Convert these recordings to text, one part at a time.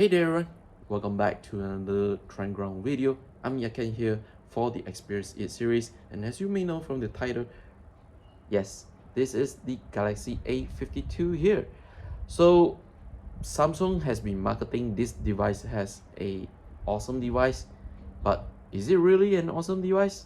Hey there everyone, welcome back to another Trend Ground video. I'm Yaken here for the Experience It series, and as you may know from the title, yes, this is the Galaxy A52 here. So Samsung has been marketing this device as a awesome device, but is it really an awesome device?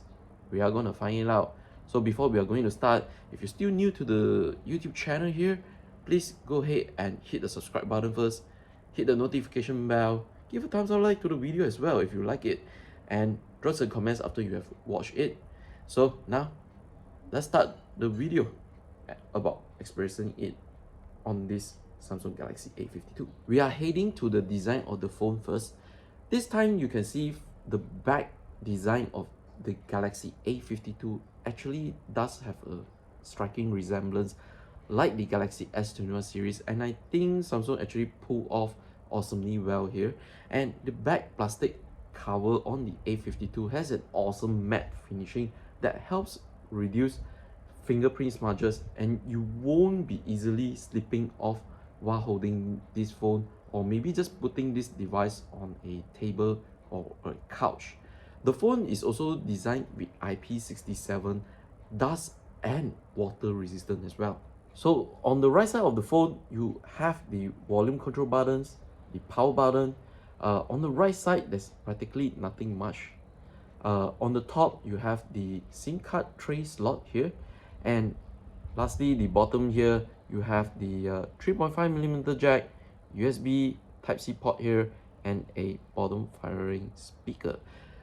We are going to find it out. So before we are going to start, if you're still new to the YouTube channel here, please go ahead and hit the subscribe button first, hit the notification bell, give a thumbs up like to the video as well if you like it, and drop some comments after you have watched it. So now let's start the video about experiencing it on this Samsung Galaxy A52. We are heading to the design of the phone first. This time you can see the back design of the Galaxy A52 actually does have a striking resemblance like the Galaxy S21 series, and I think Samsung actually pulled off awesomely well here. And the back plastic cover on the A52 has an awesome matte finishing that helps reduce fingerprint smudges, and you won't be easily slipping off while holding this phone, or maybe just putting this device on a table or a couch. The phone is also designed with IP67, dust and water resistant as well. So on the right side of the phone, you have the volume control buttons, the power button. On the right side, there's practically nothing much. On the top, you have the SIM card tray slot here, and lastly, the bottom here, you have the 3.5mm jack, USB Type-C port here, and a bottom firing speaker.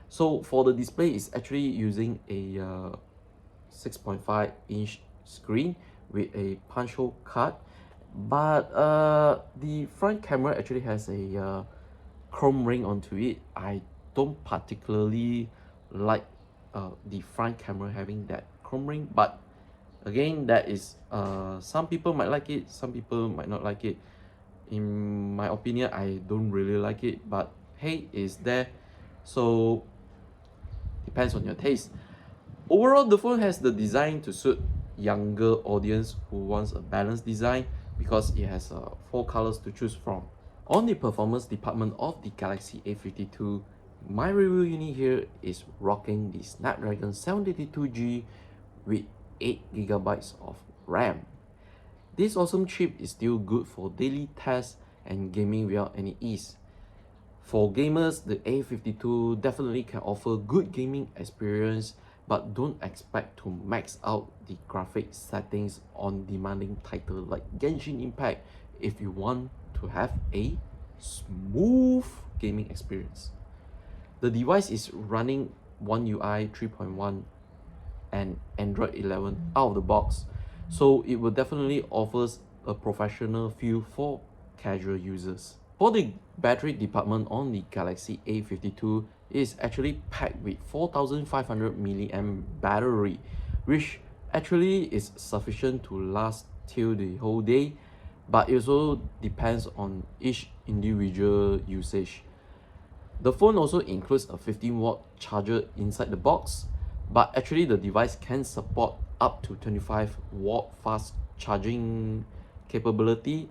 So for the display, it's actually using a 6.5-inch screen with a punch hole card, but the front camera actually has a chrome ring onto it. I don't particularly like the front camera having that chrome ring, but again, that is some people might like it, some people might not like it. In my opinion, I don't really like it, but hey, it's there, so depends on your taste. Overall, the phone has the design to suit younger audience who wants a balanced design because it has 4 colors to choose from. On the performance department of the Galaxy A52, my review unit here is rocking the Snapdragon 782G with 8GB of RAM. This awesome chip is still good for daily tasks and gaming without any ease. For gamers, the A52 definitely can offer good gaming experience, but don't expect to max out the graphic settings on demanding title like Genshin Impact if you want to have a smooth gaming experience. The device is running One UI 3.1 and Android 11 out of the box, so it will definitely offers a professional feel for casual users. For the battery department on the Galaxy A52, it is actually packed with 4500 mAh battery, which actually is sufficient to last till the whole day, but it also depends on each individual usage. The phone also includes a 15-watt charger inside the box, but actually the device can support up to 25-watt fast charging capability,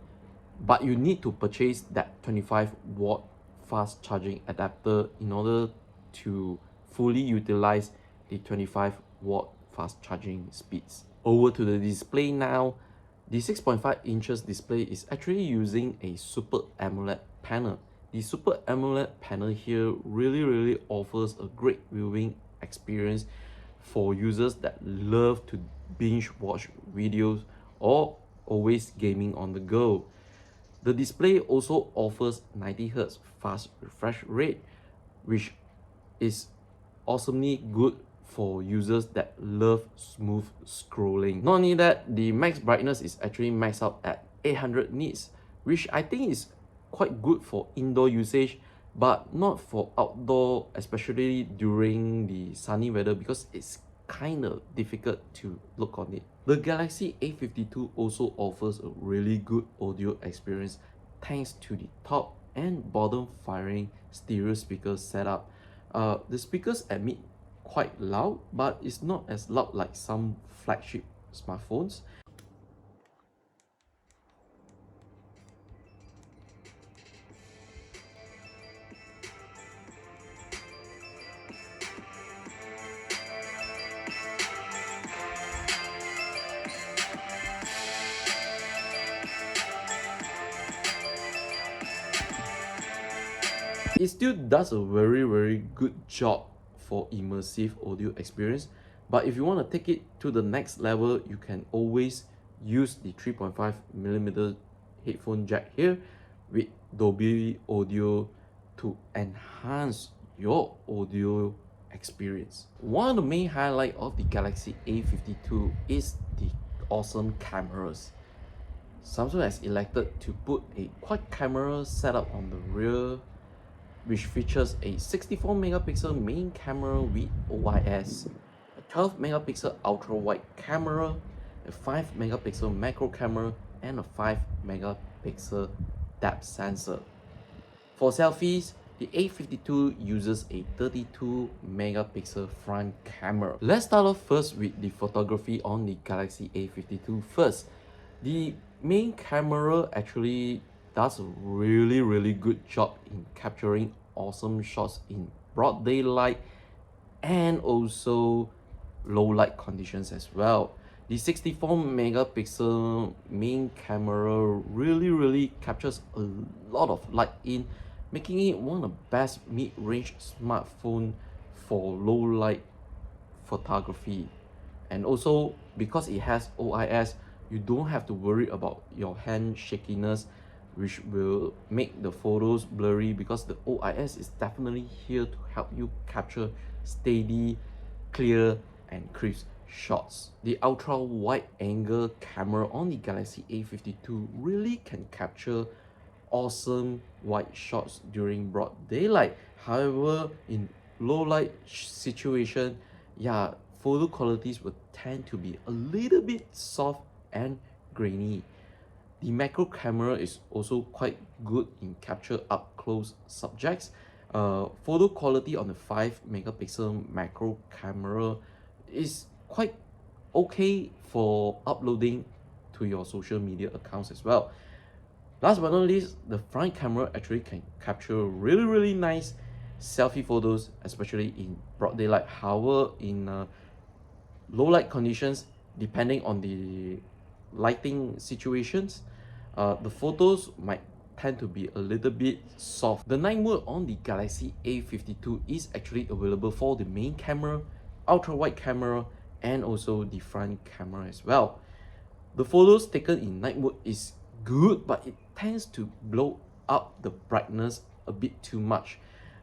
but you need to purchase that 25-watt fast charging adapter in order to fully utilize the 25-watt fast charging speeds. Over to the display now. The 6.5 inches display is actually using a Super AMOLED panel. The Super AMOLED panel here really offers a great viewing experience for users that love to binge watch videos or always gaming on the go. The display also offers 90Hz fast refresh rate, which is awesomely good for users that love smooth scrolling. Not only that, the max brightness is actually maxed out at 800 nits, which I think is quite good for indoor usage, but not for outdoor, especially during the sunny weather, because it's kind of difficult to look on it. The Galaxy A52 also offers a really good audio experience thanks to the top and bottom firing stereo speaker setup. The speakers emit quite loud, but it's not as loud like some flagship smartphones. It still does a very good job for immersive audio experience, but if you want to take it to the next level, you can always use the 3.5mm headphone jack here with Dolby Audio to enhance your audio experience. One of the main highlights of the Galaxy A52 is the awesome cameras. Samsung has elected to put a quad camera setup on the rear, which features a 64 megapixel main camera with OIS, a 12 megapixel ultra wide camera, a 5 megapixel macro camera, and a 5 megapixel depth sensor. For selfies, the A52 uses a 32 megapixel front camera. Let's start off first with the photography on the Galaxy A52 first. The main camera actually does a really good job in capturing awesome shots in broad daylight and also low light conditions as well. The 64 megapixel main camera really captures a lot of light in, making it one of the best mid-range smartphone for low light photography. And also because it has OIS, you don't have to worry about your hand shakiness, which will make the photos blurry, because the OIS is definitely here to help you capture steady, clear and crisp shots. The ultra wide angle camera on the Galaxy A52 really can capture awesome wide shots during broad daylight. However, in low light situation, yeah, photo qualities will tend to be a little bit soft and grainy. The macro camera is also quite good in capture up close subjects. Photo quality on the 5 megapixel macro camera is quite okay for uploading to your social media accounts as well. Last but not least, the front camera actually can capture really nice selfie photos, especially in broad daylight. However, in low light conditions, depending on the lighting situations, the photos might tend to be a little bit soft. The night mode on the Galaxy A52 is actually available for the main camera, ultra wide camera, and also the front camera as well. The photos taken in night mode is good, but it tends to blow up the brightness a bit too much,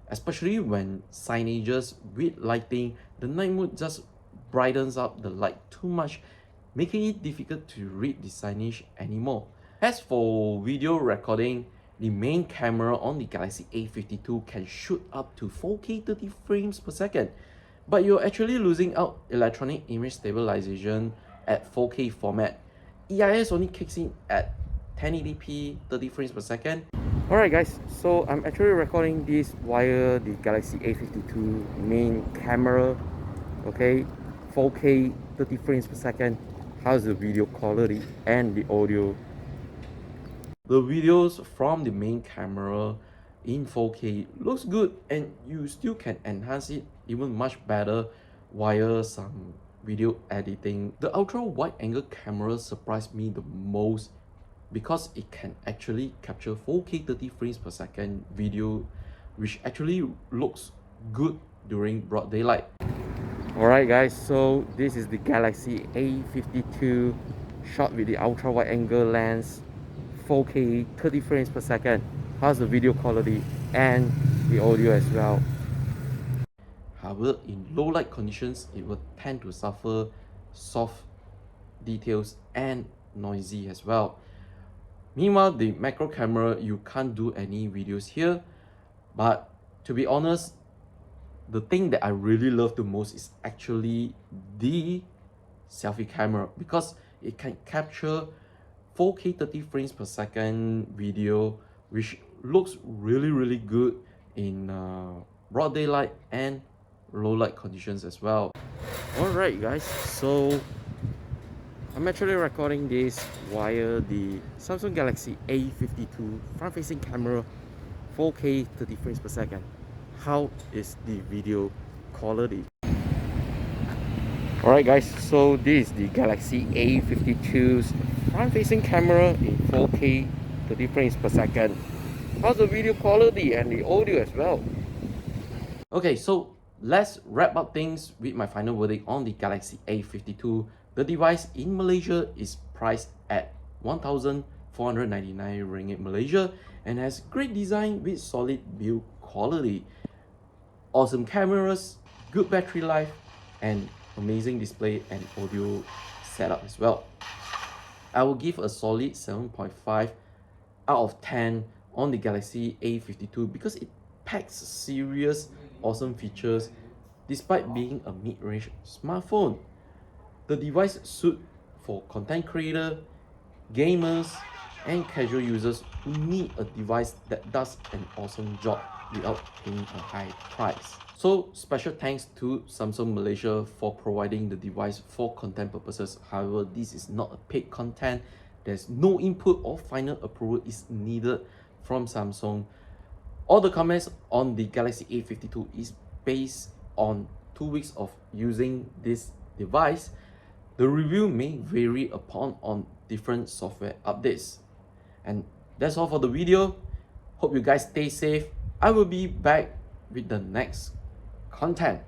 especially when signages with lighting. The night mode just brightens up the light too much, making it difficult to read the signage anymore. As for video recording, the main camera on the Galaxy A52 can shoot up to 4K 30 frames per second, but you're actually losing out electronic image stabilization at 4K format. EIS only kicks in at 1080p 30 frames per second. Alright guys, so I'm actually recording this via the Galaxy A52 main camera. Okay, 4K 30 frames per second. How's the video quality and the audio? The videos from the main camera in 4K looks good, and you still can enhance it even much better via some video editing. The ultra wide angle camera surprised me the most because it can actually capture 4K 30 frames per second video, which actually looks good during broad daylight. Alright guys, so this is the Galaxy A52 shot with the ultra wide angle lens, 4K 30 frames per second. How's the video quality and the audio as well? However, in low light conditions, it will tend to suffer soft details and noisy as well. Meanwhile, the macro camera, you can't do any videos here, but to be honest, the thing that I really love the most is actually the selfie camera, because it can capture 4K 30 frames per second video, which looks really good in broad daylight and low light conditions as well. Alright guys, so I'm actually recording this via the Samsung Galaxy A52 front-facing camera, 4K 30 frames per second. How is the video quality? Alright guys, so this is the Galaxy A52's front-facing camera in 4K 30 frames per second. How's the video quality and the audio as well? Okay, so let's wrap up things with my final verdict on the Galaxy A52. The device in Malaysia is priced at 1,499 ringgit Malaysia and has great design with solid build quality, awesome cameras, good battery life, and amazing display and audio setup as well. I will give a solid 7.5 out of 10 on the Galaxy A52 because it packs serious awesome features despite being a mid-range smartphone. The device suits for content creators, gamers, and casual users who need a device that does an awesome job without paying a high price. So special thanks to Samsung Malaysia for providing the device for content purposes. However, this is not a paid content. There's no input or final approval is needed from Samsung. All the comments on the Galaxy A52 is based on 2 weeks of using this device. The review may vary upon on different software updates. And that's all for the video. Hope you guys stay safe. I will be back with the next content.